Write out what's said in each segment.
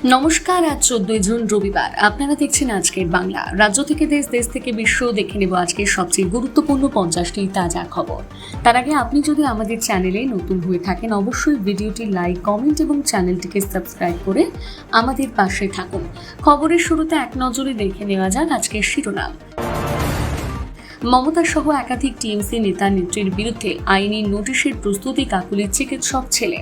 নমস্কার। আজ 14 জুন রবিবার। আপনারা দেখছেন আজকের বাংলা। রাজ্য থেকে দেশ, দেশ থেকে বিশ্ব দেখে নেব আজকের সবচেয়ে গুরুত্বপূর্ণ 50টি তাজা খবর। তার আগে আপনি যদি আমাদের চ্যানেলে নতুন হয়ে থাকেন অবশ্যই ভিডিওটি লাইক, কমেন্ট এবং চ্যানেলটিকে সাবস্ক্রাইব করে আমাদের পাশে থাকুন। খবরের শুরুতে এক নজরে দেখে নেওয়া যাক আজকের শিরোনাম। মমতা সহ একাধিক টিএমসি নেতা নেত্রীর বিরুদ্ধে আইনি নোটিশের প্রস্তুতি কাকুলির চিকিৎসক ছেলে।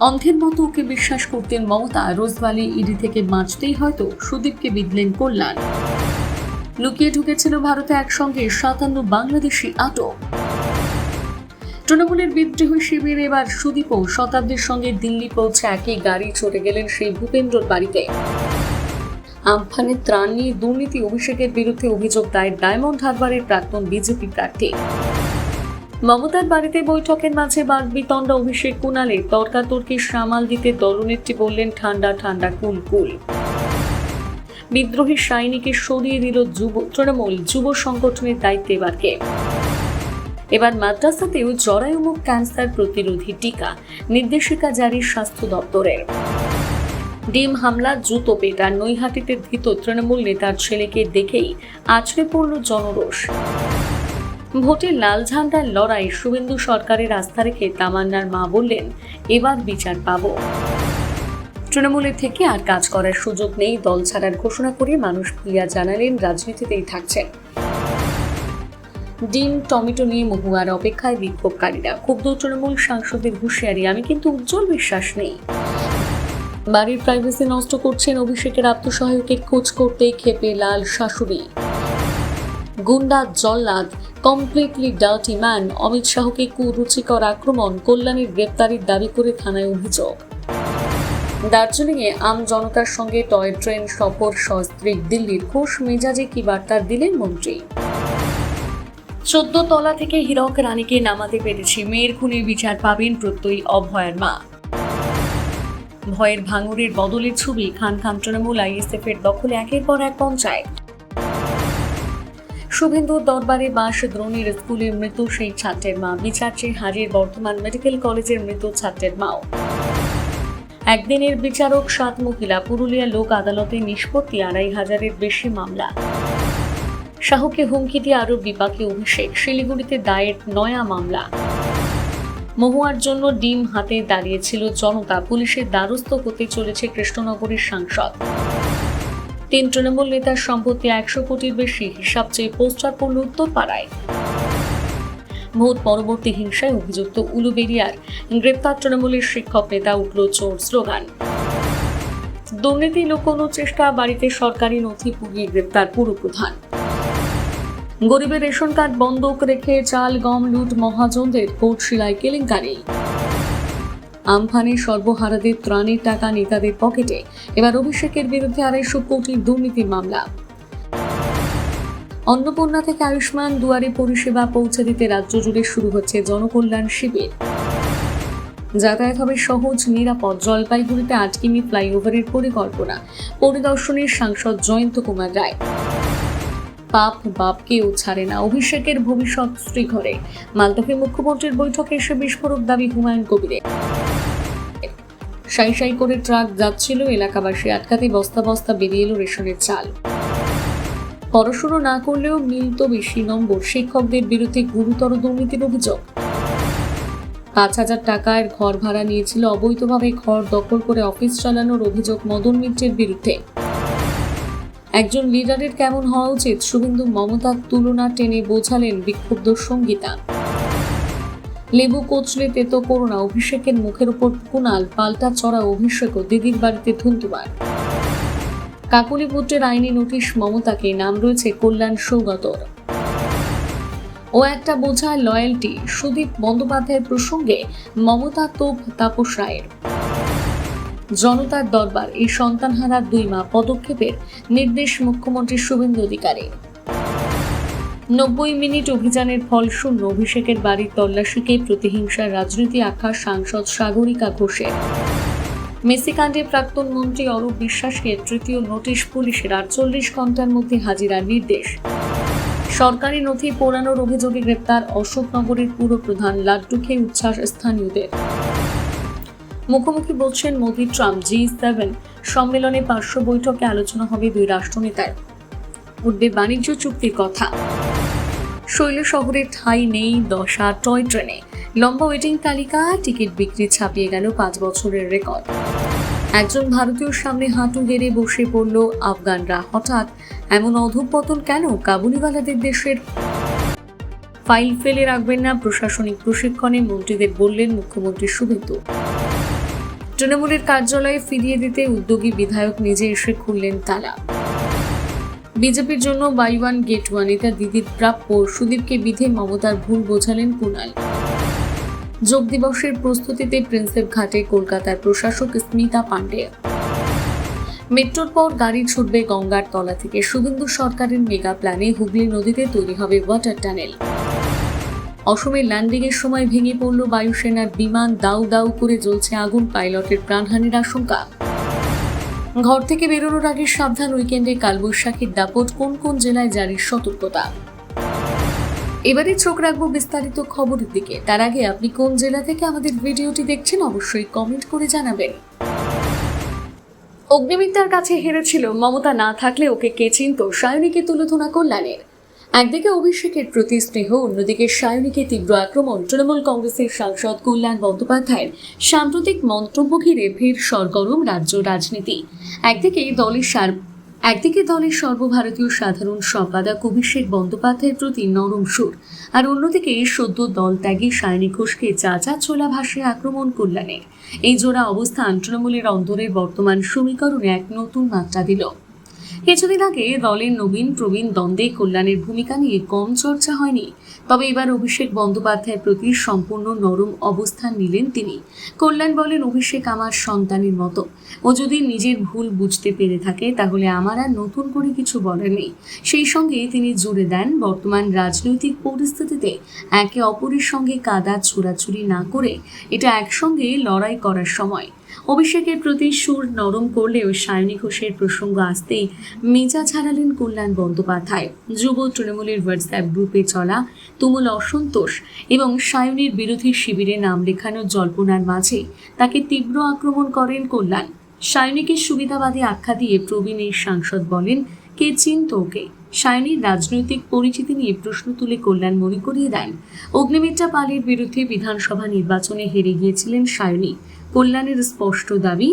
অন্ধের মতো ওকে বিশ্বাস করতেন মমতা। রোজভ্যালি ইডি থেকে বাঁচতেই হয়তো সুদীপকে বিঁধলেন কল্যাণ। লুকিয়ে ঢুকেছিল ভারতে একসঙ্গে 57 বাংলাদেশি আটক। তৃণমূলের বিদ্রোহী শিবির এবার সুদীপও শতাব্দীর সঙ্গে দিল্লি পৌঁছে একই গাড়ি চড়ে গেলেন সেই ভূপেন্দ্রর বাড়িতে। আমফানের ত্রাণ নিয়ে দুর্নীতি অভিষেকের বিরুদ্ধে অভিযোগ দায়ের ডায়মন্ড হারবারের প্রাক্তন বিজেপি প্রার্থী। মমতার বাড়িতে বৈঠকের মাঝে বাগবিতণ্ড অভিষেক কুণালে। তর্কাতর্কি সামাল দিতে দলনেত্রী বললেন ঠান্ডা ঠান্ডা কুল কুল। বিদ্রোহী সাইনিকে সরিয়ে দিল তৃণমূল যুব সংগঠনের দায়িত্বে এবার মাদ্রাসাতেও জরায়ুমুখ ক্যান্সার প্রতিরোধী টিকা, নির্দেশিকা জারি স্বাস্থ্য দপ্তরের। ডিম হামলা, জুতো পেটা, নৈহাটিতে ধৃত তৃণমূল নেতার ছেলেকে দেখেই আছড়ে পড়ল জনরোষ। ভোটে লাল ঝান্ডার লড়াই, শুভেন্দু সরকারের আস্থা রেখে তামান্নার মা বললেন এবার বিচার পাবো। তৃণমূলের থেকে আর কাজ করার সুযোগ নেই, দল ছাড়ার ঘোষণা করে মানুষ প্রিয়া জানালেন রাজনীতিতেই থাকছেন। ডিম টমেটো নিয়ে মহুয়ার অপেক্ষায় বিক্ষোভকারীরা। ক্ষুব্ধ তৃণমূল সাংসদের হুঁশিয়ারি, আমি কিন্তু উজ্জ্বল বিশ্বাস নেই। বাড়ির প্রাইভেসি নষ্ট করছেন অভিষেকের আত্মসহায়কের খোঁজ করতেই ক্ষেপে লাল শাশুড়ি। গুন্ডা জল্লাদ, কমপ্লিটলি ডার্টি ম্যান। অমিত শাহকে কুরুচিকর আক্রমণ, কল্যাণের গ্রেপ্তারির দাবি করে থানায় অভিযোগ। দার্জিলিংয়ে আম জনতার সঙ্গে টয় ট্রেন সফর সস্ত্রীক দিল্লির। খোশ মেজাজে কি বার্তা দিলেন মন্ত্রী। 14 তলা থেকে হীরক রানীকে নামাতে পেরেছি, মেয়ের খুনে বিচার পাবেন প্রত্যয়ী অভয়ার মা। ভয়ের ভাঙড়ের বদলের ছবি, খান তৃণমূল আইএসএফ এর দখলে একের পর এক পঞ্চায়েত। শুভেন্দুর দরবারে বাস দ্রোণীর স্কুলে মৃত সেই ছাত্রের মা। বিচার চেয়ে হাজির বর্ধমান মেডিকেল কলেজের মৃত ছাত্রের মাও। একদিনের বিচারক 7 মহিলা। পুরুলিয়া লোক আদালতে নিষ্পত্তি 2,500-এর বেশি মামলা। শাহকে হুমকি দিয়ে আরো বিপাকে অভিষেক। শিলিগুড়িতে দায়ের নয়া মামলা। মহুয়ার জন্য ডিম হাতে দাঁড়িয়েছিল জনতা। পুলিশের দ্বারস্থ হতে চলেছে কৃষ্ণনগরের সাংসদ। 3 তৃণমূল নেতার সম্পত্তি 100 কোটির বেশি, হিসাব চেয়ে পোস্টার পড়ল উত্তরপাড়ায়। ভোট পরবর্তী হিংসায় অভিযুক্ত উলুবেড়িয়ার গ্রেপ্তার তৃণমূলের শিক্ষক নেতা, উঠল চোর স্লোগান। দুর্নীতি লুকোনোর চেষ্টা, বাড়িতে সরকারি নথি পুড়িয়ে গ্রেপ্তার পুরপ্রধান। গরিবের রেশন কার্ড বন্ধক রেখে চাল গম লুট মহাজনদের, কোটশিলায় কেলেঙ্কারি। আমফানে সর্বহারাদের ত্রাণের টাকা নেতাদের পকেটে। এবার অভিষেকের বিরুদ্ধে 250 কোটির দুর্নীতির মামলা। অন্নপূর্ণা থেকে আয়ুষ্মান দুয়ারে পরিষেবা পৌঁছে দিতে রাজ্য জুড়ে শুরু হচ্ছে জনকল্যাণ শিবির। যাতায়াত হবে সহজ, নিরাপদ। জলপাইগুড়িতে 8 কিমি ফ্লাইওভারের পরিকল্পনা। পরিদর্শনের সাংসদ জয়ন্ত কুমার রায়। পাপ বাপকেও ছাড়ে না, অভিষেকের ভবিষ্যৎ শ্রীঘরে। মালদহে মুখ্যমন্ত্রীর বৈঠকে এসে বিস্ফোরক দাবি হুমায়ুন কবিরের। সাই সাই করে ট্রাক যাচ্ছিল, এলাকাবাসী আটকাতে বস্তা বস্তা বেরিয়ে এলো রেশনের চাল। পড়াশুনো না করলেও মিলত বেশি নম্বর, শিক্ষকদের বিরুদ্ধে গুরুতর দুর্নীতির অভিযোগ। 5,000 টাকার ঘর ভাড়া নিয়েছিল অবৈধভাবে, ঘর দখল করে অফিস চালানোর অভিযোগ মদন মিত্রের বিরুদ্ধে। একজন লিডারের কেমন হওয়া উচিত, শুভেন্দু মমতার তুলনা টেনে বোঝালেন বিক্ষুব্ধ সঙ্গীতা। লেবু কোচলে তেতো করোনা, অভিষেকের মুখের উপর কুণাল। পাল্টা চড়া অভিষেক ও দিদির বাড়িতে ধুন্ধুমার। কাকুলি পুত্রের আইনি নোটিশ মমতাকে, নাম রয়েছে কল্যাণ সৌগতর। ও একটা বোঝা লয়্যালটি, সুদীপ বন্দ্যোপাধ্যায়ের প্রসঙ্গে মমতা তোপ তাপস রায়ের। জনতার দরবার, এই সন্তানহারা 2 মা, পদক্ষেপের নির্দেশ মুখ্যমন্ত্রী শুভেন্দু অধিকারীর। 90 মিনিট অভিযানের ফল শূন্য, অভিষেকের বাড়ির তল্লাশিকে প্রতিহিংসার রাজনীতি আখ্যা সাংসদ সাগরিকা ঘোষের। মেসিকাণ্ডে প্রাক্তন মন্ত্রী অরূপ বিশ্বাসকে তৃতীয় নোটিশ পুলিশের, 48 ঘন্টার মধ্যে হাজিরার নির্দেশ। সরকারি নথি পোড়ানোর অভিযোগে গ্রেপ্তার অশোকনগরের পুরপ্রধান, লাড্ডু খেয়ে উচ্ছ্বাস স্থানীয়দের। মুখোমুখি বলছেন মোদি ট্রাম্প। G7 সম্মেলনে পার্শ্ব বৈঠকে আলোচনা হবে দুই রাষ্ট্রনেতার। উঠবে বাণিজ্য চুক্তির কথা। শৈল শহরে ঠাঁই নেই দশা টয় ট্রেনে। লম্বা ওয়েটিং তালিকা, টিকিট বিক্রি ছাপিয়ে গেল 5 বছরের রেকর্ড। একজন ভারতীয়র সামনে হাঁটু গেড়ে বসে পড়ল আফগানরা। হঠাৎ এমন অধঃপতন কেন? কাবুলিওয়ালাদের দেশের ফাইল ফেলে রাখবেন না, প্রশাসনিক প্রশিক্ষণে মন্ত্রীদের বললেন মুখ্যমন্ত্রী শুভেন্দু। তৃণমূলের কার্যালয়ে ফিরিয়ে দিতে উদ্যোগী বিধায়ক নিজে এসে খুললেন তালা। বিজেপির জন্য বাই ওয়ান গেট ওয়ান, এটা দিদির প্রাপ্য। সুদীপকে বিধে মমতার ভুল বোঝালেন কুণাল। যোগ দিবসের প্রস্তুতিতে প্রিন্সেপ ঘাটে কলকাতার প্রশাসক স্মিতা পান্ডে। মেট্রোর পর গাড়ি ছুটবে গঙ্গার তলা থেকে। শুভেন্দু সরকারের মেগা প্ল্যানে হুগলি নদীতে তৈরি হবে ওয়াটার টানেল। অসমে ল্যান্ডিংয়ের সময় ভেঙে পড়ল বায়ুসেনার বিমান। দাউ দাউ করে জ্বলছে আগুন, পাইলটের প্রাণহানির আশঙ্কা। ঘর থেকে বেরোনোর আগে সাবধান, উইকেন্ডে কালবৈশাখীর দাপট। কোন কোন জেলায় জারির সতর্কতা? এবারে চোখ রাখবো বিস্তারিত খবরের দিকে। তার আগে আপনি কোন জেলা থেকে আমাদের ভিডিওটি দেখছেন অবশ্যই কমেন্ট করে জানাবেন। অগ্নিমিত্রার কাছে হেরেছিল মমতা, না থাকলে ওকে কে চিনত? সায়নীকে তুলোধনা কল্যাণের। একদিকে অভিষেকের প্রতি স্নেহ, অন্যদিকে সায়নীকে তীব্র আক্রমণ। তৃণমূল কংগ্রেসের সাংসদ কল্যাণ বন্দ্যোপাধ্যায়ের সাম্প্রতিক মন্তব্য ঘিরে ফের সরগরম রাজ্য রাজনীতি। একদিকে দলের সর্বভারতীয় সাধারণ সম্পাদক অভিষেক বন্দ্যোপাধ্যায়ের প্রতি নরম সুর, আর অন্যদিকে সদ্য দল ত্যাগী সায়নী ঘোষকে চাচা ছোলা ভাষায় আক্রমণ কল্যাণের। এই জোড়া অবস্থান তৃণমূলের অন্দরের বর্তমান সমীকরণে এক নতুন মাত্রা দিল। কিছুদিন আগে দলের নবীন প্রবীণ দ্বন্দ্বে কল্যাণের ভূমিকা নিয়ে কম চর্চা হয়নি, তবে এবার অভিষেক বন্দ্যোপাধ্যায়ের প্রতি সম্পূর্ণ নরম অবস্থান নিলেন তিনি। কল্যাণ বলেন, অভিষেক আমার সন্তানের মতো। ও যদি নিজের ভুল বুঝতে পেরে থাকে তাহলে আমার আর নতুন করে কিছু বলার নেই। সেই সঙ্গে তিনি জুড়ে দেন, বর্তমান রাজনৈতিক পরিস্থিতিতে একে অপরের সঙ্গে কাদা ছোড়াছুড়ি না করে এটা একসঙ্গে লড়াই করার সময়। অভিষেকের প্রতি সুর নরম করলেও সায়নী ঘোষের প্রসঙ্গ আসতেই মেজাজ হারালেন কল্যাণ বন্দ্যোপাধ্যায়। যুব তৃণমূলের হোয়াটসঅ্যাপ গ্রুপে চলা তুমুল অসন্তোষ এবং সায়নীর বিরোধী শিবিরে নাম লেখানোর জল্পনার মাঝে তাকে তীব্র আক্রমণ করেন কল্যাণ। সায়নীকে সুবিধাবাদী আখ্যা দিয়ে প্রবীণ এই সাংসদ বলেন, কে চিনত ওকে? সায়নীর রাজনৈতিক পরিচিতি নিয়ে প্রশ্ন তুলে কল্যাণ মনে করিয়ে দেন, অগ্নিমিত্রা পালের বিরুদ্ধে বিধানসভা নির্বাচনে হেরে গিয়েছিলেন সায়নী। কল্যাণের স্পষ্ট দাবি,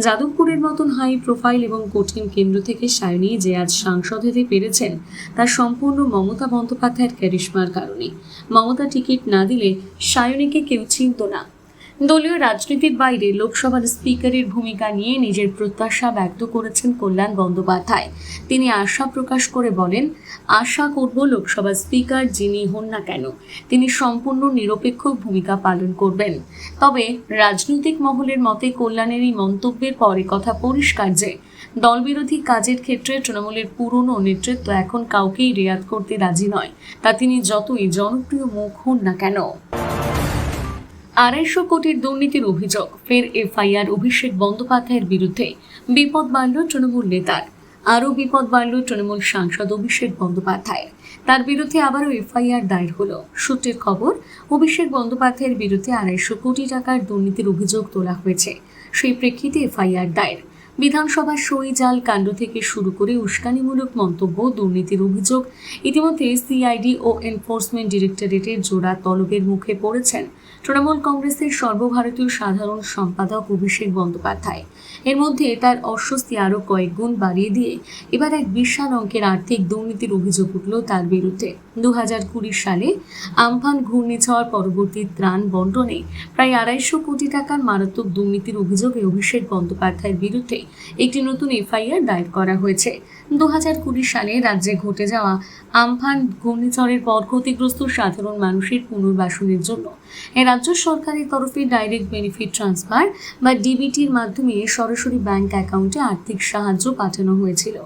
যাদবপুরের মতন হাই প্রোফাইল এবং কঠিন কেন্দ্র থেকে সায়নী যে আজ সাংসদ হতে পেরেছেন তা সম্পূর্ণ মমতা বন্দ্যোপাধ্যায়ের ক্যারিশমার কারণে। মমতা টিকিট না দিলে সায়নীকে কেউ চিনত না। দলীয় রাজনীতির বাইরে লোকসভার স্পিকারের ভূমিকা নিয়ে নিজের প্রত্যাশা ব্যক্ত করেছেন কল্যাণ বন্দ্যোপাধ্যায়। তিনি আশা প্রকাশ করে বলেন, আশা করব লোকসভার স্পিকার যিনি হন না কেন তিনি সম্পূর্ণ নিরপেক্ষ ভূমিকা পালন করবেন। তবে রাজনৈতিক মহলের মতে কল্যাণের এই মন্তব্যের পরে কথা পরিষ্কার যে দলবিরোধী কাজের ক্ষেত্রে তৃণমূলের পুরনো নেতৃত্ব এখন কাউকেই রেয়াত করতে রাজি নয়, তা তিনি যতই জনপ্রিয় মুখ হন না কেন। 250 কোটির দুর্নীতির অভিযোগ, ফের এফআইআর অভিষেক বন্দ্যোপাধ্যায়ের বিরুদ্ধে। বিপদ বাড়ল তৃণমূল নেতার। আরও বিপদ বাড়ল তৃণমূল সাংসদ অভিষেক বন্দ্যোপাধ্যায়ের। তার বিরুদ্ধে আবারও এফআইআর দায়ের হলো। সূত্রের খবর, অভিষেক বন্দ্যোপাধ্যায়ের বিরুদ্ধে 250 কোটি টাকার দুর্নীতির অভিযোগ তোলা হয়েছে। সেই প্রেক্ষিতে এফআইআর দায়ের। বিধানসভার সই জাল কাণ্ড থেকে শুরু করে উস্কানিমূলক মন্তব্য, দুর্নীতির অভিযোগ, ইতিমধ্যে সিআইডি ও এনফোর্সমেন্ট ডিরেক্টরেটের জোড়া তলবের মুখে পড়েছেন তৃণমূল কংগ্রেসের সর্বভারতীয় সাধারণ সম্পাদক অভিষেক বন্দ্যোপাধ্যায়। এর মধ্যে তার অস্বস্তি আরও কয়েক গুণ বাড়িয়ে দিয়ে এবার এক বিশাল অঙ্কের আর্থিক দুর্নীতির অভিযোগ উঠল তার বিরুদ্ধে। 2020 সালে আমফান ঘূর্ণিঝড় পরবর্তী ত্রাণ বন্টনে প্রায় 250 কোটি টাকার মারাত্মক দুর্নীতির অভিযোগে অভিষেক বন্দ্যোপাধ্যায়ের বিরুদ্ধে একটি নতুন এফআইআর দায়ের করা হয়েছে। 2020 সালে রাজ্যে ঘটে যাওয়া আমফান ঘূর্ণিঝড়ের পর ক্ষতিগ্রস্ত সাধারণ মানুষের পুনর্বাসনের জন্য রাজ্য সরকারের তরফে ডাইরেক্ট বেনিফিট ট্রান্সফার বা ডিবিটির মাধ্যমে সরাসরি ব্যাংক অ্যাকাউন্টে আর্থিক সাহায্য পাঠানো হয়েছিল।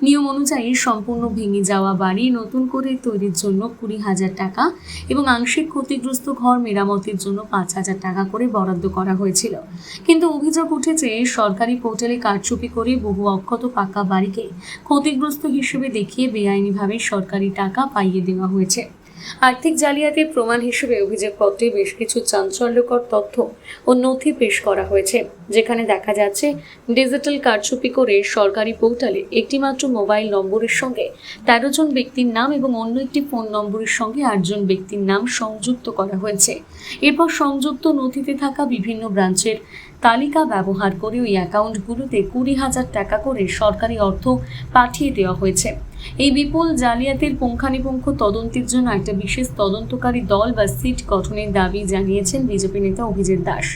নিয়ম অনুযায়ী সম্পূর্ণ ভেঙে যাওয়া বাড়ি নতুন করে তৈরির জন্য 20,000 টাকা এবং আংশিক ক্ষতিগ্রস্ত ঘর মেরামতের জন্য 5,000 টাকা করে বরাদ্দ করা হয়েছিল। কিন্তু অভিযোগ উঠেছে সরকারি পোর্টালে কারচুপি করে বহু অক্ষত পাকা বাড়িকে ক্ষতিগ্রস্ত হিসেবে দেখিয়ে বেআইনিভাবে সরকারি টাকা পাইয়ে দেওয়া হয়েছে। আর্থিক জালিয়াতির প্রমাণ হিসেবে অভিযোগপত্রে বেশ কিছু চাঞ্চল্যকর তথ্য ও নথি পেশ করা হয়েছে, যেখানে দেখা যাচ্ছে ডিজিটাল কারচুপি করে সরকারি পোর্টালে একটিমাত্র মোবাইল নম্বরের সঙ্গে 13 জন ব্যক্তির নাম এবং অন্য একটি ফোন নম্বরের সঙ্গে 8 জন ব্যক্তির নাম সংযুক্ত করা হয়েছে। এরপর সংযুক্ত নথিতে থাকা বিভিন্ন ব্রাঞ্চের তালিকা ব্যবহার করে ওই অ্যাকাউন্টগুলোতে 20,000 টাকা করে সরকারি অর্থ পাঠিয়ে দেওয়া হয়েছে। এই বিপুল জালিয়াতির পুঙ্খানুপুঙ্খ তদন্তের জন্য একটা বিশেষ তদন্তকারী দল বা সিট গঠনের দাবি জানিয়েছেন বিজেপি নেতা অভিজিৎ দাস।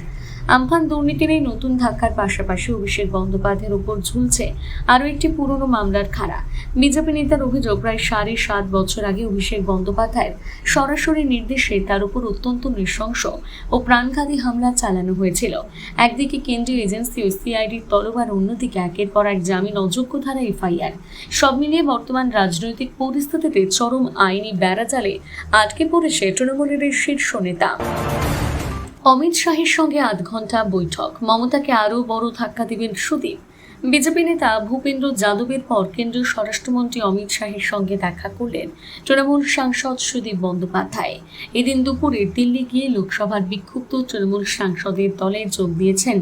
আমফান দুর্নীতির এই নতুন ধাক্কার পাশাপাশি অভিষেক বন্দ্যোপাধ্যায়ের উপর ঝুলছে আরও একটি পুরনো মামলার খাড়া। বিজেপি নেতার অভিযোগ, প্রায় 7.5 বছর আগে অভিষেক বন্দ্যোপাধ্যায়ের সরাসরি নির্দেশে তার উপর অত্যন্ত নৃশংস ও প্রাণঘাতী হামলা চালানো হয়েছিল। একদিকে কেন্দ্রীয় এজেন্সি ও সিআইডির তলব, অন্যদিকে একের পর এক জামিন অযোগ্য ধারা এফআইআর। সব মিলিয়ে বর্তমান রাজনৈতিক পরিস্থিতিতে চরম আইনি বেড়াজালে আটকে পড়েছে তৃণমূলের এই শীর্ষ নেতা। অমিত শাহের সঙ্গে 8 ঘন্টা বৈঠক, মমতাকে আরও বড় ধাক্কা দেবেন সুদীপ। বিজেপি নেতা ভূপেন্দ্র যাদবের পর কেন্দ্রীয় স্বরাষ্ট্রমন্ত্রী অমিত শাহের সঙ্গে দেখা করলেন তৃণমূল সাংসদ সুদীপ বন্দ্যোপাধ্যায়। এদিন দুপুরে দিল্লি গিয়ে লোকসভার বিক্ষুব্ধ তৃণমূল সাংসদের দলে যোগ দিয়েছেন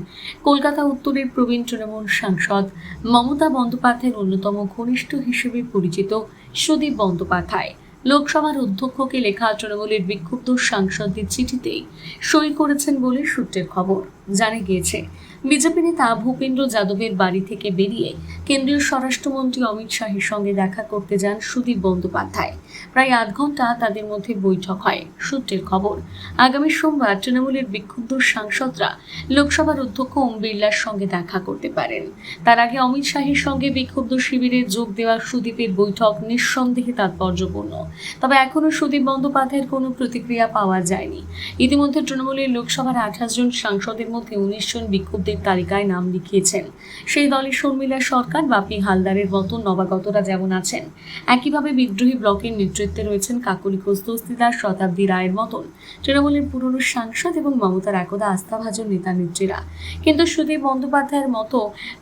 কলকাতা উত্তরের প্রবীণ তৃণমূল সাংসদ মমতা বন্দ্যোপাধ্যায়ের অন্যতম ঘনিষ্ঠ হিসেবে পরিচিত সুদীপ বন্দ্যোপাধ্যায়। লোকসভার অধ্যক্ষকে লেখা তৃণমূলের বিক্ষুব্ধ সাংসদদের চিঠিতেই সই করেছেন বলে সূত্রের খবর। জানা গিয়েছে, বিজেপি নেতা ভূপেন্দ্র যাদবের বাড়ি থেকে বেরিয়ে কেন্দ্রীয় স্বরাষ্ট্রমন্ত্রী অমিত শাহের সঙ্গে দেখা করতে যান সুদীপ বন্দ্যোপাধ্যায়। প্রায় 8 ঘন্টা তাদের মধ্যে বৈঠক হয়। সূত্রের খবর, আগামী সোমবার তৃণমূলের বিক্ষুব্ধ সাংসদরা লোকসভার অধ্যক্ষ ওম বিড়লার সঙ্গে দেখা করতে পারেন। তার আগে অমিত শাহের সঙ্গে বিক্ষুব্ধ শিবিরে যোগ দেওয়া সুদীপের বৈঠক নিঃসন্দেহে তাৎপর্যপূর্ণ। তবে এখনো সুদীপ বন্দ্যোপাধ্যায়ের কোনো প্রতিক্রিয়া পাওয়া যায়নি। ইতিমধ্যে তৃণমূলের লোকসভার 28 জন সাংসদের মধ্যে 19 জন বিক্ষুব্ধের তালিকায় নাম লিখিয়েছেন সেই দলের শর্মিলা সরকার, বাপি হালদারের মতো নবাগতরা যেমন আছেন, একইভাবে বিদ্রোহী ব্লকের নেতৃত্বে রয়েছেন কাকলি ঘোষ দস্তিদার, শতাব্দী রায়ের মতন তৃণমূলের পুরনো সাংসদ এবং মমতার একদা আস্থাভাজন নেতা নেত্রীরা। কিন্তু সুদীপ বন্দ্যোপাধ্যায়ের মতো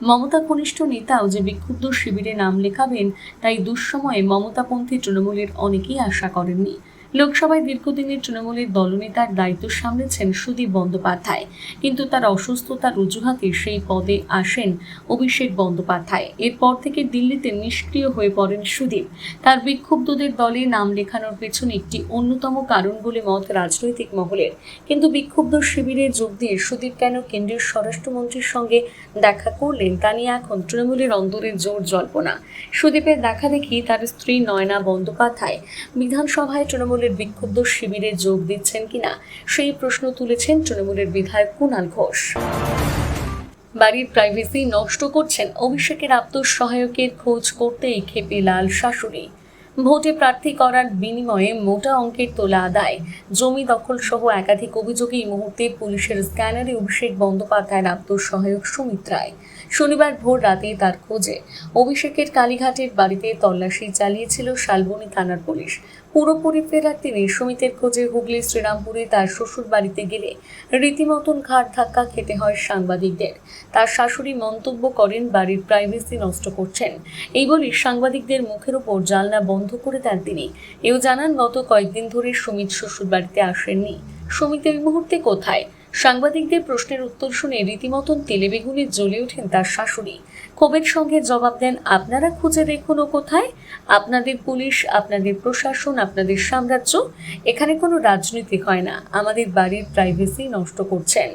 মমতা ঘনিষ্ঠ নেতাও যে বিক্ষুব্ধ শিবিরে নাম লেখাবেন, তাই দুঃসময়ে মমতাপন্থী তৃণমূলের অনেকেই আশা করেননি। লোকসভায় দীর্ঘদিনের তৃণমূলের দলনেতার দায়িত্ব সামলেছেন সুদীপ বন্দ্যোপাধ্যায়, কিন্তু তার অসুস্থতার অজুহাতে সেই পদে আসেন অভিষেক বন্দ্যোপাধ্যায়। এরপর থেকে দিল্লিতে নিষ্ক্রিয় হয়ে পড়েন সুদীপ। তার বিক্ষুব্ধদের দলে নাম লেখানোর পেছনে একটি অন্যতম কারণ বলে মত রাজনৈতিক মহলের। কিন্তু বিক্ষুব্ধ শিবিরে যোগ দিয়ে সুদীপ কেন কেন্দ্রীয় স্বরাষ্ট্রমন্ত্রীর সঙ্গে দেখা করলেন, তা নিয়ে এখন তৃণমূলের অন্দরে জোর জল্পনা। সুদীপের দেখা দেখি তার স্ত্রী নয়না বন্দ্যোপাধ্যায় বিধানসভায় তৃণমূলের বিক্ষুব্ধ শিবিরে যোগ দিচ্ছেন কিনা সেই প্রশ্ন তুলেছেন তৃণমূলের বিধায়ক কুণাল ঘোষ। বাড়ির প্রাইভেসি নষ্ট করছেন অভিষেকের আত্মসহায়কের খোঁজ করতেই ক্ষেপে লাল শাশুড়ি। ভোটে প্রার্থী করার বিনিময়ে মোটা অঙ্কের তোলা আদায়, জমি দখল সহ একাধিক অভিযোগে এই মুহূর্তে পুলিশের স্ক্যানারে অভিষেক বন্দ্যোপাধ্যায়ের আত্মসহায়ক সুমিত রায়। শনিবার ভোর রাতে তার খোঁজে অভিষেকের কালীঘাটের বাড়িতে তল্লাশি চালিয়েছিল শালবনী থানার পুলিশ। পুরোপুরি ফেরার তিনি সুমিতের খোঁজে হুগলির শ্রীরামপুরে তার শ্বশুর বাড়িতে গেলে রীতিমতন ঘাট ধাক্কা খেতে হয় সাংবাদিকদের। তার শাশুড়ি মন্তব্য করেন, বাড়ির প্রাইভেসি নষ্ট করছেন। এই বলে সাংবাদিকদের মুখের উপর জানলা বন্ধ করে দেন তিনি। এও জানান, গত কয়েকদিন ধরে সুমিত শ্বশুর বাড়িতে আসেননি। সুমিত এই মুহূর্তে কোথায়? সাংবাদিকদের প্রশ্নের উত্তর শুনে রীতিমতন তেলেবেগুনে জ্বলে ওঠেন তার শাশুড়ি। ক্ষোভের সঙ্গে জবাব দেন, আপনারা খুঁজে দেখুন ও কোথায়। আপনাদের পুলিশ, আপনাদের প্রশাসন, আপনাদের সাম্রাজ্য, এখানে কোনো রাজনীতি হয় না। আমাদের বাড়ির প্রাইভেসি নষ্ট করছেন,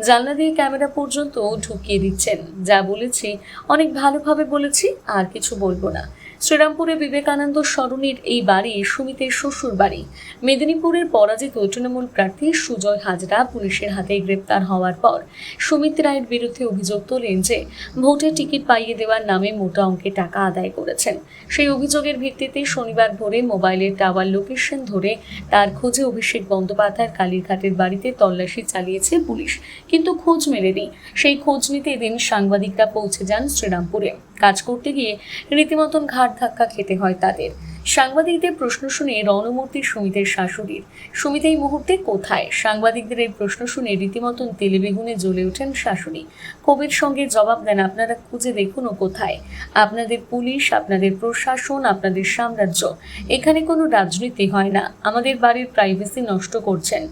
জানলা দিয়ে ক্যামেরা পর্যন্ত ঢুকিয়ে দিচ্ছেন। যা বলেছি অনেক ভালোভাবে বলেছি, আর কিছু বলবো না। শ্রীরামপুরে বিবেকানন্দ সরণির এই বাড়ি সুমিতের শ্বশুর বাড়ি। মেদিনীপুরের পরাজিত তৃণমূল প্রার্থী সুজয় হাজরা পুলিশের হাতে গ্রেপ্তার হওয়ার পর সুমিত রায়ের বিরুদ্ধে অভিযোগ তোলেন যে ভোটে টিকিট পাইয়ে দেওয়ার নামে মোটা অঙ্কের টাকা আদায় করেছেন। সেই অভিযোগের ভিত্তিতে শনিবার ভোরে মোবাইলের টাওয়ার লোকেশন ধরে তার খোঁজে অভিষেক বন্দ্যোপাধ্যায়ের কালীঘাটের বাড়িতে তল্লাশি চালিয়েছে পুলিশ, কিন্তু খোঁজ মেলেনি। সেই খোঁজ নিতে এদিন সাংবাদিকরা পৌঁছে যান শ্রীরামপুরে। কাজ করতে গিয়ে রীতিমতন ঘাড় ধাক্কা খেতে হয় তাদের। সাংবাদিকদের প্রশ্ন শুনে রণমূর্তি সুমিতের শাশুড়ির। সুমিত এই মুহূর্তে কোথায়? সাংবাদিকদের এই প্রশ্ন শুনে রীতিমতন তেলে বেগুনে জ্বলে ওঠেন শাশুড়ি। ক্ষোভের সঙ্গে জবাব দেন, আপনারা খুঁজে দেখুন ও কোথায়। আপনাদের পুলিশ, আপনাদের প্রশাসন, আপনাদের সাম্রাজ্য, এখানে কোনো রাজনীতি হয় না। আমাদের বাড়ির প্রাইভেসি নষ্ট করছেন,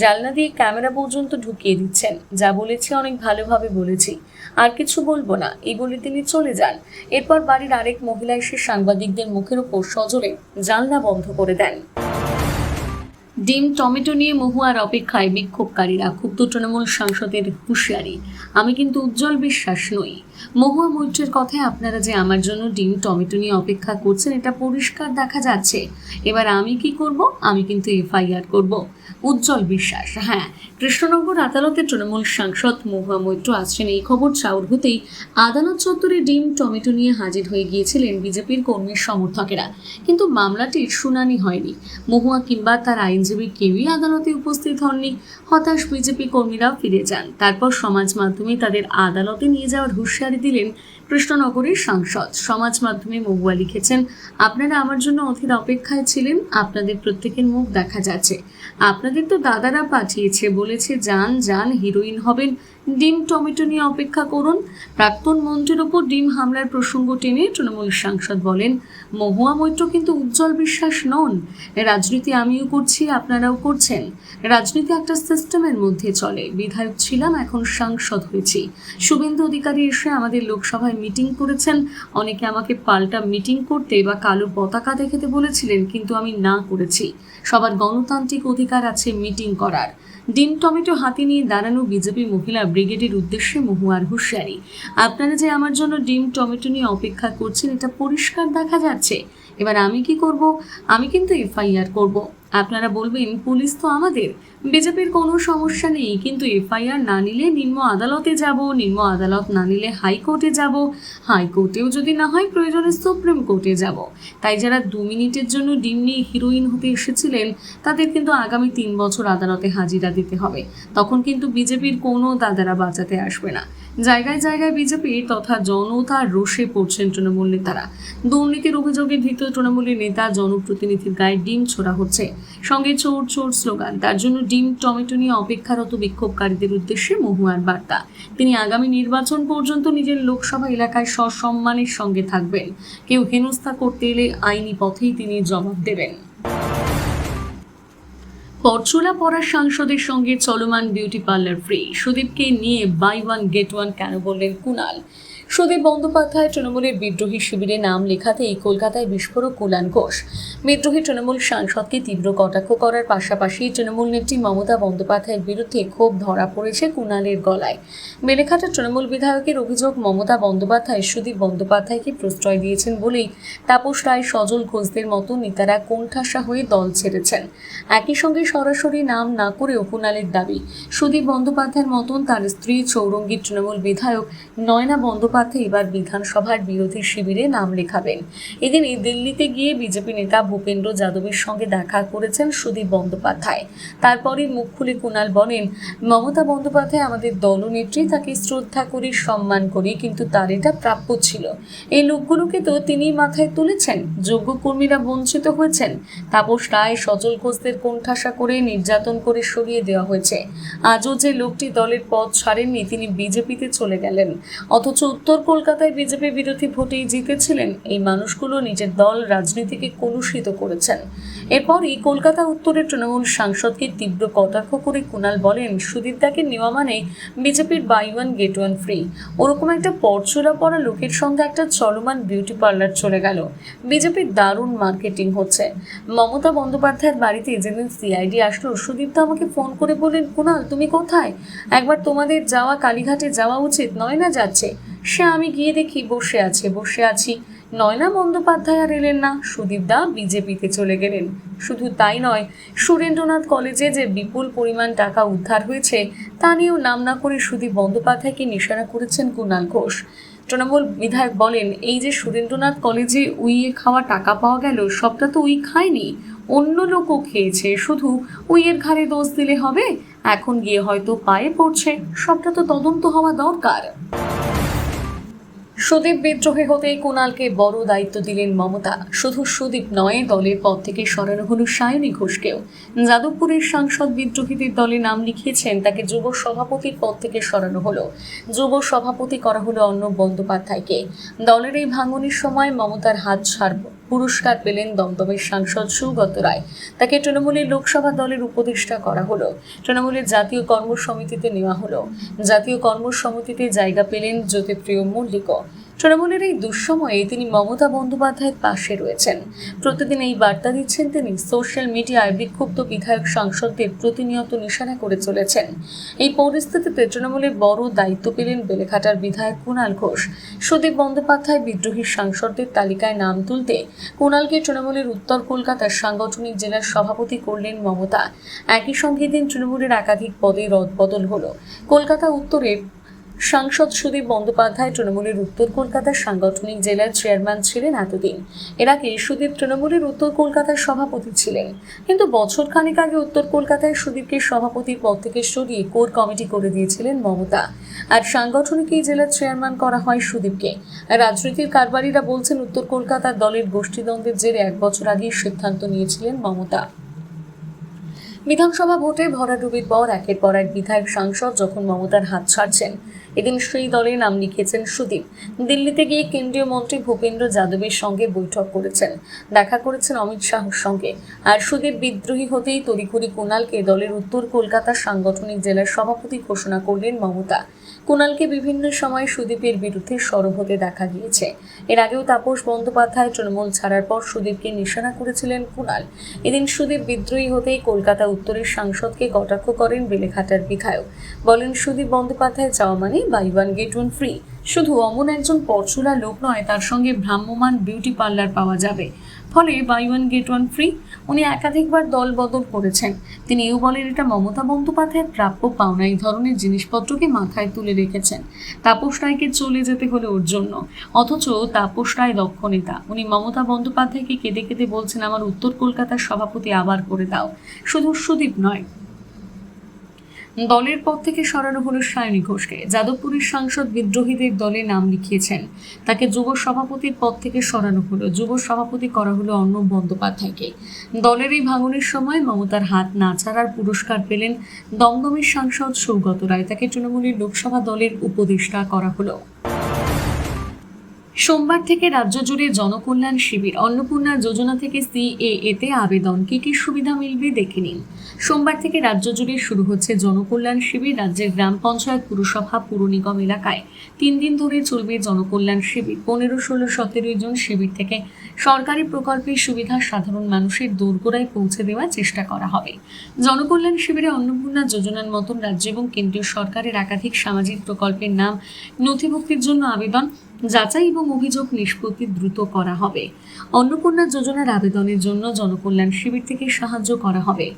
জানলা দিয়ে ক্যামেরা পর্যন্ত ঢুকিয়ে দিচ্ছেন। যা বলেছি অনেক ভালোভাবে বলেছি, আর কিছু বলবো না, এই বলে তিনি চলে যান। এরপর বাড়ির আরেক মহিলা এসে সাংবাদিকদের মুখের উপর সজোরে জানলা বন্ধ করে দেন। ডিম টমেটো নিয়ে মহুয়ার অপেক্ষায় বিক্ষোভকারীরা। ক্ষুব্ধ তৃণমূল সাংসদের হুঁশিয়ারি, আমি কিন্তু উজ্জ্বল বিশ্বাস নই। মহুয়া মৈত্রের কথায় আপনারা যে আমার জন্য ডিম টমেটো নিয়ে অপেক্ষা করছেন এটা পরিষ্কার দেখা যাচ্ছে। এবার আমি কি করব? আমি কিন্তু এফআইআর করব। উজ্জ্বল বিশ্বাস। হ্যাঁ, কৃষ্ণনগর আদালতের তৃণমূল সাংসদ মহুয়া মৈত্র আসছেন এই খবর চাউর হতেই আদালত চত্বরে ডিম টমেটো নিয়ে হাজির হয়ে গিয়েছিলেন বিজেপির কর্মীর সমর্থকেরা। কিন্তু মামলাটির শুনানি হয়নি। মহুয়া কিংবা তার আইনজীবী কেউই আদালতে উপস্থিত হননি। হতাশ বিজেপি কর্মীরা ফিরে যান। তারপর সমাজ মাধ্যমে তাদের আদালতে নিয়ে যাওয়ার হুঁশিয়ারি দিলেন কৃষ্ণনগরের সাংসদ। সমাজ মাধ্যমে মহুয়া লিখেছেন, আপনারা আমার জন্য অধীর অপেক্ষায় ছিলেন। আপনাদের প্রত্যেকের মুখ দেখা যাচ্ছে। আপনাদের তো দাদারা পাঠিয়েছে, বলেছে যান যান, হিরোইন হবেন, ডিম টমেটো নিয়ে অপেক্ষা করুন। প্রাক্তন মন্ত্রীর ওপর ডিম হামলার প্রসঙ্গ টেনে তৃণমূল সাংসদ বলেন, মহুয়া মৈত্র কিন্তু উজ্জ্বল বিশ্বাস নন। রাজনীতি আমিও করছি, আপনারাও করছেন। রাজনীতি একটা সিস্টেমের মধ্যে চলে। বিধায়ক ছিলাম, এখন সাংসদ হয়েছি। শুভেন্দু অধিকারী এসে আমাদের লোকসভায় মিটিং করেছেন। অনেকে আমাকে পাল্টা মিটিং করতে বা কালো পতাকা দেখাতে বলেছিলেন, কিন্তু আমি না করেছি। সবার গণতান্ত্রিক অধিকার আছে মিটিং করার। ডিম টমেটো হাতে নিয়ে দাঁড়ানো বিজেপি মহিলা ব্রিগেডের উদ্দেশ্যে মহুয়ার হুঁশিয়ারি, আপনারা যে আমার জন্য ডিম টমেটো নিয়ে অপেক্ষা করছেন এটা পরিষ্কার দেখা যাচ্ছে। এবার আমি কি করব? আমি কিন্তু এফআইআর করব। আপনারা বলবেন পুলিশ তো আমাদের, বিজেপির কোনো সমস্যা নেই, কিন্তু এফআইআর না নিলে নিম্ন আদালতে যাব, নিম্ন আদালত না নিলে হাইকোর্টে যাব, হাইকোর্টেও যদি না হয় প্রয়োজনে সুপ্রিম কোর্টে যাব। তাই যারা 2 মিনিটের জন্য ডিম নিয়ে হিরোইন হতে এসেছিলেন তাদের কিন্তু আগামী 3 বছর আদালতে হাজিরা দিতে হবে। তখন কিন্তু বিজেপির কোনো দাদারা বাঁচাতে আসবে না। জায়গায় জায়গায় বিজেপি তথা জনতার রোষে পড়ছেন তৃণমূল নেতারা। দুর্নীতির অভিযোগে ধৃত তৃণমূলের নেতা জনপ্রতিনিধির গায়ে ডিম ছোড়া হচ্ছে, সঙ্গে চোর চোর স্লোগান। তার জন্য ডিম টমেটো নিয়ে অপেক্ষারত বিক্ষোভকারীদের উদ্দেশ্যে মহুয়ার বার্তা, তিনি আগামী নির্বাচন পর্যন্ত নিজের লোকসভা এলাকায় সসম্মানের সঙ্গে থাকবেন। কেউ হেনস্থা করতে এলে আইনি পথেই তিনি জবাব দেবেন। পরচুলা পড়া সাংসদের সঙ্গে চলমান বিউটি পার্লার ফ্রি। সুদীপকে নিয়ে বাই ওয়ান গেট ওয়ান কেন বললেন কুণাল? সুদীপ বন্দ্যোপাধ্যায় তৃণমূলের বিদ্রোহী শিবিরে নাম লেখাতেই কলকাতায় বিস্ফোরক কুণাল ঘোষ। বিদ্রোহী তৃণমূল সাংসদকে তীব্র কটাক্ষ করার পাশাপাশি তৃণমূল নেত্রী মমতা বন্দ্যোপাধ্যায়ের বিরুদ্ধে ক্ষোভ ধরা পড়েছে কুণালের গলায়। বেলেঘাটা তৃণমূল বিধায়কের অভিযোগ, মমতা বন্দ্যোপাধ্যায় সুদীপ বন্দ্যোপাধ্যায়কে প্রশ্রয় দিয়েছেন বলেই তাপস রায়, সজল ঘোষদের মতো নেতারা কোণঠাসা হয়ে দল ছেড়েছেন। একই সঙ্গে সরাসরি নাম না করেও কুণালের দাবি, সুদীপ বন্দ্যোপাধ্যায়ের মতন তার স্ত্রী চৌরঙ্গীর তৃণমূল বিধায়ক নয়না বন্দ্যোপাধ্যায় এবার বিধানসভার বিরোধী শিবিরে নাম লেখাবেন। এদিনই দিল্লিতে গিয়ে বিজেপি নেতা ভূপেন্দ্র যাদবের সঙ্গে দেখা করেছেন সুদীপ বন্দ্যোপাধ্যায়। তারপরই মুখ খুলে কুণাল বলেন, মমতা বন্দ্যোপাধ্যায় আমাদের দলনেত্রী, তাকে শ্রদ্ধা করি, সম্মান করি, কিন্তু তার এটা প্রাপ্য ছিল। এই লোকগুলোকে তো তিনি মাথায় তুলেছেন, যোগ্য কর্মীরা বঞ্চিত হয়েছেন। তাপস রায়, সজল ঘোষদের কোণঠাসা করে নির্যাতন করে সরিয়ে দেওয়া হয়েছে। আজও যে লোকটি দলের পদ ছাড়েননি তিনি বিজেপিতে চলে গেলেন, অথচ উত্তর কলকাতায় বিজেপি বিরোধী ভোটেই জিতেছিলেন। এই মানুষগুলো নিজের দল রাজনীতিকে কলুষিত করেছেন। এরপরই কলকাতা উত্তরের তৃণমূল সাংসদকে তীব্র কটাক্ষ করে কুণাল বলেন, সুদীপদাকে নেওয়া মানে বিজেপির buy one get one free. ওরকম একটা পরচুলা পড়া লোকের সঙ্গে একটা চলমান বিউটি পার্লার চলে গেল। বিজেপির দারুণ মার্কেটিং হচ্ছে। মমতা বন্দ্যোপাধ্যায়ের বাড়িতে যেদিন সিআইডি আসলো, সুদীপদা আমাকে ফোন করে বললেন, কুণাল তুমি কোথায়? একবার তোমাদের যাওয়া কালীঘাটে যাওয়া উচিত, নয়না যাচ্ছে। সে আমি গিয়ে দেখি বসে আছি। নয়না বন্দ্যোপাধ্যায় আর এলেন না, সুদীপদা বিজেপিতে চলে গেলেন। শুধু তাই নয়, সুরেন্দ্রনাথ কলেজে যে বিপুল পরিমাণ টাকা উদ্ধার হয়েছে তা নিয়েও নাম না করে সুদীপ বন্দ্যোপাধ্যায়কে নিশানা করেছেন কুণাল ঘোষ। তৃণমূল বিধায়ক বলেন, এই যে সুরেন্দ্রনাথ কলেজে উইয়ে খাওয়া টাকা পাওয়া গেল, সবটা তো উই খায়নি, অন্য লোকও খেয়েছে। শুধু উইয়ের ঘাড়ে দোষ দিলে হবে? এখন গিয়ে হয়তো পায়ে পড়ছে, সবটা তো তদন্ত হওয়া দরকার। সুদীপ বিদ্রোহী হতেই কুণালকে বড় দায়িত্ব দিলেন মমতা। শুধু সুদীপ নয়, দলের পদ থেকে সরানো হলো সায়নী ঘোষকেও। যাদবপুরের সাংসদ বিদ্রোহীদের দলে নাম লিখিয়েছেন, তাকে যুব সভাপতির পদ থেকে সরানো হলো। যুব সভাপতি করা হলো অর্ণব বন্দ্যোপাধ্যায়কে। দলের এই ভাঙনের সময় মমতার হাত ছাড়ব পুরস্কার পেলেন দমদমের সাংসদ সৌগত রায়। তাকে তৃণমূলের লোকসভা দলের উপদেষ্টা করা হলো। তৃণমূলের জাতীয় কর্মসমিতিতে নেওয়া হলো। জাতীয় কর্মসমিতিতে জায়গা পেলেন জ্যোতিপ্রিয় মল্লিকও। তৃণমূলের এই দুঃসময়ে তিনি মমতা বন্দ্যোপাধ্যায়ের পাশে রয়েছেন। প্রতিদিন এই বার্তা দিচ্ছেন তিনি। সোশ্যাল মিডিয়ায় বিক্ষুব্ধ বিধায়ক সাংসদদের প্রতিনিয়ত নিশানা করে চলেছেন। এই পরিস্থিতিতে তৃণমূলের বড় দায়িত্ব পেলেন বেলেঘাটার বিধায়ক কুণাল ঘোষ। সুদীপ বন্দ্যোপাধ্যায় বিদ্রোহী সাংসদদের তালিকায় নাম তুলতে কুণালকে তৃণমূলের উত্তর কলকাতার সাংগঠনিক জেলার সভাপতি করলেন মমতা। একই সঙ্গে দিন তৃণমূলের একাধিক পদে রদবদল হলো। কলকাতা উত্তরের সাংসদ সুদীপ বন্দ্যোপাধ্যায় তৃণমূলের উত্তর কলকাতার সাংগঠনিক জেলার চেয়ারম্যান ছিলেন এতদিন। এর আগে সুদীপ তৃণমূলের উত্তর কলকাতার সভাপতি ছিলেন, কিন্তু বছর খানেক আগে উত্তর কলকাতায় সুদীপকে সভাপতির পদ থেকে সরিয়ে কোর কমিটি করে দিয়েছিলেন মমতা। আর সাংগঠনিক এই জেলার চেয়ারম্যান করা হয় সুদীপকে। রাজনীতির কারবারিরা বলছেন, উত্তর কলকাতার দলের গোষ্ঠীদ্বন্দ্বের জেরে 1 বছর আগেই সিদ্ধান্ত নিয়েছিলেন মমতা। বিধানসভা ভোটে ভরাডুবির পর একের পর এক বিধায়ক সাংসদ যখন মমতার হাত ছাড়ছেন, এদিন সেই দলে নাম লিখেছেন সুদীপ। দিল্লিতে গিয়ে কেন্দ্রীয় মন্ত্রী ভূপেন্দ্র যাদবের সঙ্গে বৈঠক করেছেন, দেখা করেছেন অমিত শাহর সঙ্গে। আর সুদীপ বিদ্রোহী হতেই তড়িঘড়ি কুণালকে দলের উত্তর কলকাতার সাংগঠনিক জেলার সভাপতি ঘোষণা করলেন মমতা। কুণালকে বিভিন্ন সময় সুদীপের বিরুদ্ধে সরব হতে দেখা গিয়েছে। এর আগেও তাপস বন্দ্যোপাধ্যায় তৃণমূল ছাড়ার পর সুদীপকে নিশানা করেছিলেন কুণাল। এদিন সুদীপ বিদ্রোহী হতেই কলকাতা উত্তরের সাংসদকে কটাক্ষ করেন বেলেঘাটার বিধায়ক। বলেন, সুদীপ বন্দ্যোপাধ্যায় চাওয়া মানে buy one get one free. শুধু অমন একজন পরচুলা লোক নয়, তার সঙ্গে ভ্রাম্যমান বিউটি পার্লার পাওয়া যাবে। ফলে buy one get one free. উনি একাধিকবার দল বদল করেছেন। তিনি এও বলেন, এটা মমতা বন্দ্যোপাধ্যায়ের প্রাপ্য পাওনা। এই ধরনের জিনিসপত্রকে মাথায় তুলে রেখেছেন। তাপস রায়কে চলে যেতে হলো ওর জন্য, অথচ তাপস রায় দক্ষ নেতা। উনি মমতা বন্দ্যোপাধ্যায়কে কেঁদে কেঁদে বলছেন, আমার উত্তর কলকাতার সভাপতি আবার করে দাও। শুধু সুদীপ নয়, দলের পদ থেকে সরানো হলো সায়নী ঘোষকে। যাদবপুরের সাংসদ বিদ্রোহীদের দলে নাম লিখিয়েছেন, তাকে যুব সভাপতির পদ থেকে সরানো হলো। যুব সভাপতি করা হলো অর্ণব বন্দ্যোপাধ্যায়কে। দলের এই ভাঙনের সময় মমতার হাত না ছাড়ার পুরস্কার পেলেন দমদমের সাংসদ সৌগত রায়। তাকে তৃণমূলের লোকসভা দলের উপদেষ্টা করা হলো। সোমবার থেকে রাজ্য জুড়ে জনকল্যাণ শিবির। অন্নপূর্ণা যোজনা থেকে সিএএতে আবেদন। কি কি সুবিধা মিলবে দেখে নিন। সোমবার থেকে রাজ্য জুড়ে শুরু হচ্ছে জনকল্যাণ শিবির। রাজ্যের গ্রাম পঞ্চায়েত, পুরসভা, পুর নিগম এলাকায় 3 দিন ধরে চলবে জনকল্যাণ শিবির। 15, 16, 17 জন শিবির থেকে সরকারি প্রকল্পের সুবিধা সাধারণ মানুষের দোরগোড়ায় পৌঁছে দেওয়ার চেষ্টা করা হবে। জনকল্যাণ শিবিরে অন্নপূর্ণা যোজনার মতন রাজ্য এবং কেন্দ্রীয় সরকারের একাধিক সামাজিক প্রকল্পের নাম নথিভুক্তির জন্য আবেদন, যাচাই এবং অভিযোগ নিষ্পত্তি দ্রুত করা হবে। অন্নপূর্ণা যোজনার আবেদনের জন্য জনকল্যাণ শিবির থেকে সাহায্য করা হবে।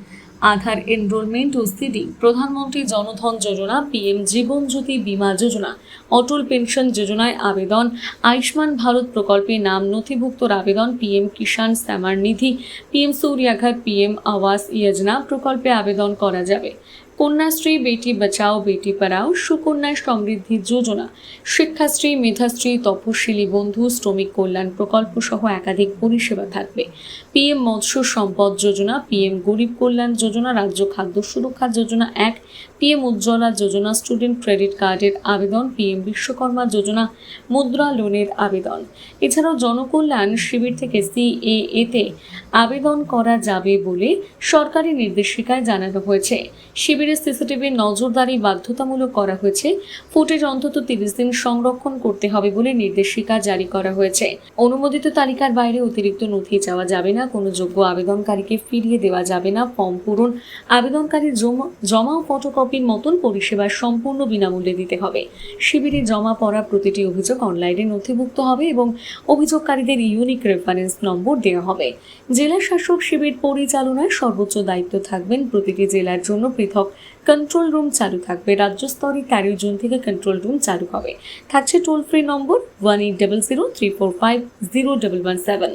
আধার এনরোলমেন্ট ও সিডি, প্রধানমন্ত্রী জনধন যোজনা, পিএম জীবন জ্যোতি বীমা যোজনা, অটল পেনশন যোজনায় আবেদন, আয়ুষ্মান ভারত প্রকল্পে নাম নথিভুক্তর আবেদন, পিএম কিষাণ শ্যামার নিধি, পিএম সূর্যাঘর, পিএম আবাস যোজনা প্রকল্পে আবেদন করা যাবে। কন্যাশ্রী, বেটি বাঁচাও বেটি পড়াও, সুকন্যা সমৃদ্ধি যোজনা, শিক্ষাশ্রী, মেধাশ্রী, তপশিলি বন্ধু, শ্রমিক কল্যাণ প্রকল্প সহ একাধিক পরিষেবা থাকবে। পিএম মৎস্য সম্পদ যোজনা, পিএম গরিব কল্যাণ যোজনা, রাজ্য খাদ্য সুরক্ষা যোজনা 1, পিএম উজ্জ্বলা যোজনা, স্টুডেন্ট ক্রেডিট কার্ডের আবেদন, পিএম বিশ্বকর্মা যোজনা, মুদ্রা লোনের আবেদন। এছাড়াও জনকল্যাণ শিবির থেকে সিএএতে আবেদন করা যাবে বলে সরকারি নির্দেশিকায় জানানো হয়েছে। শিবিরের সিসিটিভি নজরদারি বাধ্যতামূলক করা হয়েছে। ফুটেজ অন্তত 30 দিন সংরক্ষণ করতে হবে বলে নির্দেশিকা জারি করা হয়েছে। অনুমোদিত তালিকার বাইরে অতিরিক্ত নথি চাওয়া যাবে না। কোনো যোগ্য আবেদনকারীকে ফিরিয়ে দেওয়া যাবে না। ফর্ম পূরণ, আবেদনকারীর জমা ও ফটোকপির মতন পরিষেবা সম্পূর্ণ বিনামূল্যে দিতে হবে। শিবিরে জমা পড়া প্রতিটি অভিযোগ অনলাইনে নথিভুক্ত হবে এবং অভিযোগকারীদের ইউনিক রেফারেন্স নম্বর দেওয়া হবে। জেলা শাসক শিবির পরিচালনায় সর্বোচ্চ দায়িত্ব থাকবেন। প্রতিটি জেলার জন্য পৃথক কন্ট্রোল রুম চালু থাকবে। রাজ্য স্তরে 13 জুন থেকে কন্ট্রোল রুম চালু হবে। থাকছে টোল ফ্রি নম্বর 1800 345 0117।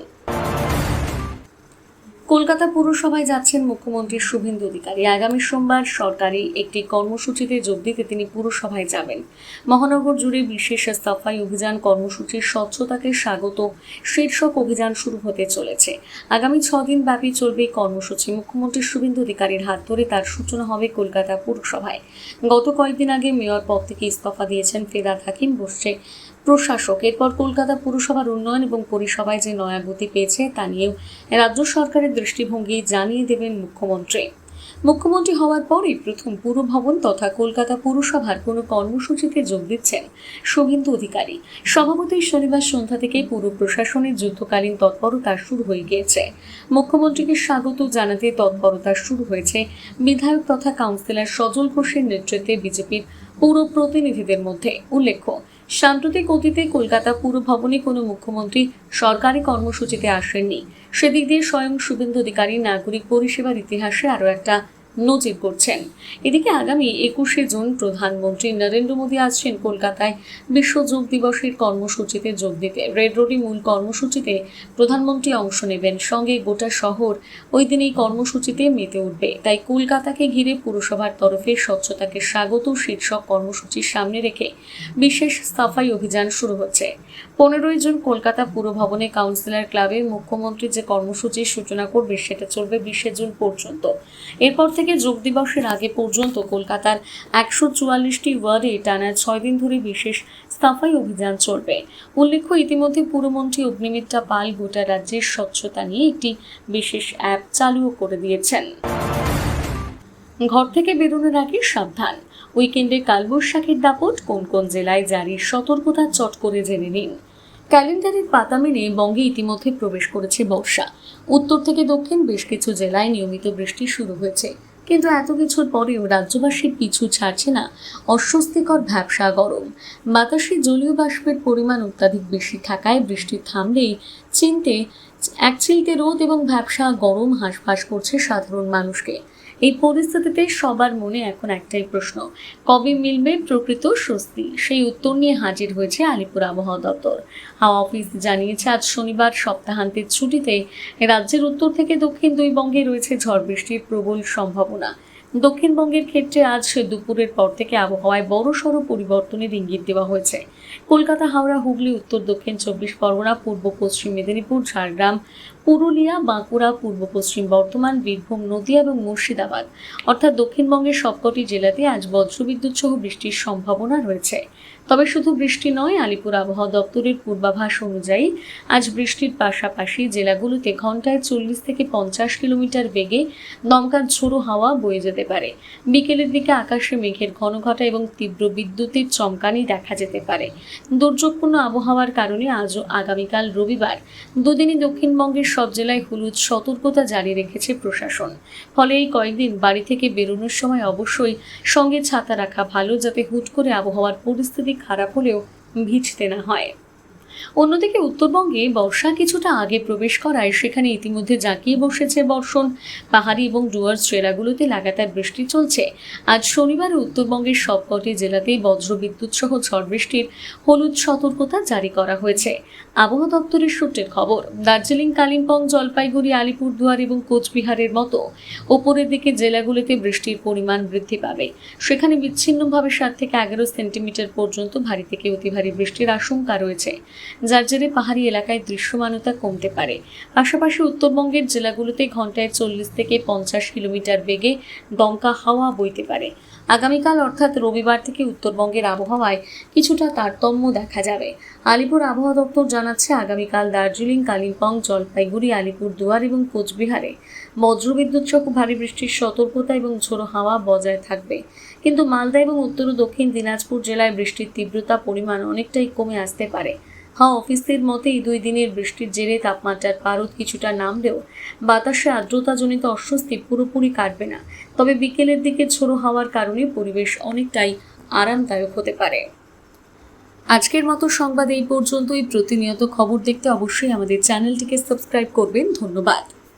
কলকাতা পুরসভায় যাচ্ছেন মুখ্যমন্ত্রী শুভেন্দু অধিকারী। আগামী সোমবার সরকারি একটি কর্মসূচিতে যোগ দিতে তিনি পুরসভায় যাবেন। মহানগর জুড়ে বিশেষ সাফাই অভিযান কর্মসূচির স্বচ্ছতাকে স্বাগত শীর্ষক অভিযান শুরু হতে চলেছে। আগামী 6 দিন ব্যাপী চলবে এই কর্মসূচি। মুখ্যমন্ত্রী শুভেন্দু অধিকারীর হাত ধরে তার সূচনা হবে কলকাতা পুরসভায়। গত কয়েকদিন আগে মেয়র পদ থেকে ইস্তফা দিয়েছেন ফেরাদ হাকিম, বসছে প্রশাসক। এরপর কলকাতা পুরসভার উন্নয়ন এবং পরিষেবায় যে নয়া গতি পেয়েছে তা নিয়েও রাজ্য সরকারের দৃষ্টিভঙ্গি জানিয়ে দেবেন মুখ্যমন্ত্রী। মুখ্যমন্ত্রী হওয়ার পরই প্রথম পুরভবন তথা কলকাতা পুরসভার কোনো কর্মসূচিতে যোগ দিচ্ছেন শুভেন্দু অধিকারী। স্বভাবতই শনিবার সন্ধ্যা থেকে পুর প্রশাসনের যুদ্ধকালীন তৎপরতা শুরু হয়ে গিয়েছে। মুখ্যমন্ত্রীকে স্বাগত জানাতে তৎপরতা শুরু হয়েছে বিধায়ক তথা কাউন্সিলর সজল ঘোষের নেতৃত্বে বিজেপির পুর প্রতিনিধিদের মধ্যে। উল্লেখ্য, সাম্প্রতিক অতীতে কলকাতা পুর ভবনে কোনো মুখ্যমন্ত্রী সরকারি কর্মসূচিতে আসেননি। সেদিক দিয়ে স্বয়ং শুভেন্দু অধিকারী নাগরিক পরিষেবার ইতিহাসে আরও একটা নজির করছেন। এদিকে আগামী 21শে জুন প্রধানমন্ত্রী নরেন্দ্র মোদী আসছেন কলকাতায় বিশ্ব যোগ দিবসের কর্মসূচিতে যোগ দিতে। রেড রোডে মূল কর্মসূচিতে প্রধানমন্ত্রী অংশ নেবেন। সঙ্গে গোটা শহর ওই দিন এই কর্মসূচিতে মেতে উঠবে। তাই কলকাতাকে ঘিরে পুরসভার তরফে স্বচ্ছতাকে স্বাগত শীর্ষক কর্মসূচির সামনে রেখে বিশেষ সাফাই অভিযান শুরু হচ্ছে। 15ই জুন কলকাতা পুর ভবনে কাউন্সিলর ক্লাবে মুখ্যমন্ত্রী যে কর্মসূচির সূচনা করবে সেটা চলবে 20শে জুন পর্যন্ত। এরপর থেকে যোগ দিবসের আগে পর্যন্ত কলকাতার 144টি ওয়ার্ডে টানা 6 দিন ধরে বিশেষ সাফাই অভিযান চলবে। উল্লেখ্য, ইতিমধ্যে পুরমন্ত্রী অগ্নিমিত্রা পাল গোটা রাজ্যের স্বচ্ছতা নিয়ে একটি বিশেষ অ্যাপ চালুও করে দিয়েছেন। ঘর থেকে বেরোনোর আগে সাবধান, উইকেন্ডে কালবৈশাখীর দাপট কোন কোন জেলায় জারির সতর্কতা চট করে জেনে নিন। ক্যালেন্ডারের পাতা মেনে বঙ্গে ইতিমধ্যে প্রবেশ করেছে বর্ষা। উত্তর থেকে দক্ষিণ বেশ কিছু জেলায় নিয়মিত বৃষ্টি শুরু হয়েছে। কিন্তু এত কিছুর পরেও রাজ্যবাসীর পিছু ছাড়ছে না অস্বস্তিকর ভ্যাপসা গরম। বাতাসে জলীয় বাষ্পের পরিমাণ অত্যাধিক বেশি থাকায় বৃষ্টি থামলেই একচিলতে রোদ এবং ভ্যাপসা গরম হাঁসফাঁস করছে সাধারণ মানুষকে। এই পরিস্থিতিতে সবার মনে এখন একটাই প্রশ্ন, কবে মিলবে প্রকৃত স্বস্তি? সেই উত্তর নিয়ে হাজির হয়েছে আলিপুর আবহাওয়া দপ্তর। হাওয়া অফিস জানিয়েছে, আজ শনিবার সপ্তাহান্তের ছুটিতে রাজ্যের উত্তর থেকে দক্ষিণ দুই বঙ্গে রয়েছে ঝড় বৃষ্টির প্রবল সম্ভাবনা। দক্ষিণবঙ্গের ক্ষেত্রে আজ দুপুরের পর থেকে আবহাওয়ায় বড়সড় পরিবর্তনের ইঙ্গিত দেওয়া হয়েছে। কলকাতা, হাওড়া, হুগলি, উত্তর দক্ষিণ 24 পরগনা, পূর্ব পশ্চিম মেদিনীপুর, ঝাড়গ্রাম, পুরুলিয়া, বাঁকুড়া, পূর্ব পশ্চিম বর্ধমান, বীরভূম, নদিয়া এবং মুর্শিদাবাদ অর্থাৎ দক্ষিণবঙ্গের সবকটি জেলাতে আজ বজ্রবিদ্যুৎ সহ বৃষ্টির সম্ভাবনা রয়েছে। তবে শুধু বৃষ্টি নয়, আলিপুর আবহাওয়া দপ্তরের পূর্বাভাস অনুযায়ী আজ বৃষ্টির পাশাপাশি জেলাগুলোতে ঘন্টায় 40 থেকে 50 কিলোমিটার বেগে দমকা ঝোড়ো হাওয়া বয়ে যেতে পারে। বিকেলের দিকে আকাশে মেঘের ঘনঘটা এবং তীব্র বিদ্যুতের চমকানি দেখা যেতে পারে। দুর্যোগপূর্ণ আবহাওয়ার কারণে আজ ও আগামীকাল রবিবার দুদিনই দক্ষিণবঙ্গের সব জেলায় হলুদ সতর্কতা জারি রেখেছে প্রশাসন। ফলে এই কয়েকদিন বাড়ি থেকে বেরোনোর সময় অবশ্যই সঙ্গে ছাতা রাখা ভালো, যাতে হুট করে আবহাওয়ার পরিস্থিতি খারাপ হলেও ভিজতে না হয়। অন্যদিকে উত্তরবঙ্গে বর্ষা কিছুটা আগে প্রবেশ করায় সেখানে ইতিমধ্যে জাঁকিয়ে বসেছে বর্ষণ। পাহাড়ি এবং ডুয়ার্স জেলাগুলোতে লাগাতার বৃষ্টি চলছে। আজ শনিবার উত্তরবঙ্গের সবকটি জেলাতেই বজ্রবিদ্যুৎ সহ ঝড় বৃষ্টির হলুদ সতর্কতা জারি করা হয়েছে। আবহাওয়া দপ্তরের সূত্রের খবর, দার্জিলিং, কালিম্পং, জলপাইগুড়ি, আলিপুরদুয়ার এবং কোচবিহারের মতো ওপরের দিকে জেলাগুলিতে বৃষ্টির পরিমাণ বৃদ্ধি পাবে। সেখানে বিচ্ছিন্নভাবে 7 থেকে 11 সেন্টিমিটার পর্যন্ত ভারী থেকে অতি ভারী বৃষ্টির আশঙ্কা রয়েছে, যার জেরে পাহাড়ি এলাকায় দৃশ্যমানতা কমতে পারে। পাশাপাশি উত্তরবঙ্গের জেলাগুলোতে ঘন্টায় 40 থেকে 50 কিলোমিটার বেগে দমকা হাওয়া বইতে পারে। আগামীকাল অর্থাৎ রবিবার থেকে উত্তরবঙ্গের আবহাওয়ায় কিছুটা তারতম্য দেখা যাবে। আলিপুর আবহাওয়া দপ্তর জানাচ্ছে, আগামীকাল দার্জিলিং, কালিম্পং, জলপাইগুড়ি, আলিপুরদুয়ার এবং কোচবিহারে বজ্রবিদ্যুৎ সহ ভারী বৃষ্টির সতর্কতা এবং ঝোড়ো হাওয়া বজায় থাকবে। কিন্তু মালদা এবং উত্তর ও দক্ষিণ দিনাজপুর জেলায় বৃষ্টির তীব্রতা পরিমাণ অনেকটাই কমে আসতে পারে। হাওয়া অফিসের মতে এই 2 দিনের বৃষ্টির জেরে তাপমাত্রার পারদ কিছুটা নামলেও বাতাসে আর্দ্রতাজনিত অস্বস্তি পুরোপুরি কাটবে না। তবে বিকেলের দিকে ঝোড়ো হাওয়ার কারণে পরিবেশ অনেকটাই আরামদায়ক হতে পারে। আজকের মতো সংবাদ এই পর্যন্তই। প্রতিনিয়ত খবর দেখতে অবশ্যই আমাদের চ্যানেলটিকে সাবস্ক্রাইব করবেন। ধন্যবাদ।